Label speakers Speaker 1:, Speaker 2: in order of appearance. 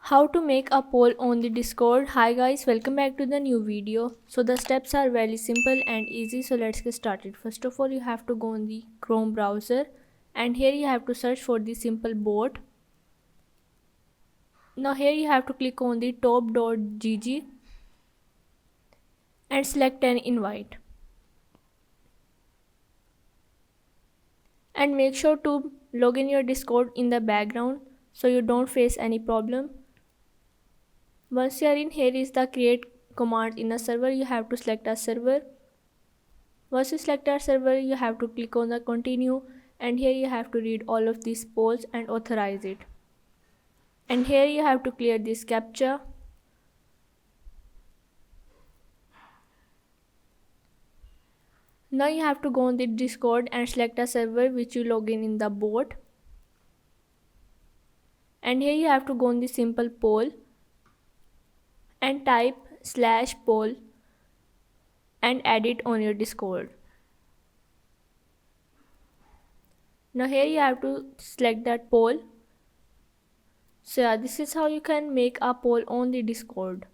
Speaker 1: How to make a poll on the Discord. Hi guys, welcome back to the new video. So the steps are very simple and easy, so let's get started. First of all, you have to go on the Chrome browser and here you have to search for the simple bot. Now here you have to click on the top.gg and select an invite. And make sure to log in your Discord in the background so you don't face any problem. Once you are in, here is the create command in a server. You have to select a server. Once you select our server, you have to click on the continue and here you have to read all of these polls and authorize it. And here you have to clear this captcha. Now you have to go on the Discord and select a server which you log in the bot. And here you have to go on the simple poll and type /poll and add it on your Discord. Now here you have to select that poll. So yeah, this is how you can make a poll on the Discord.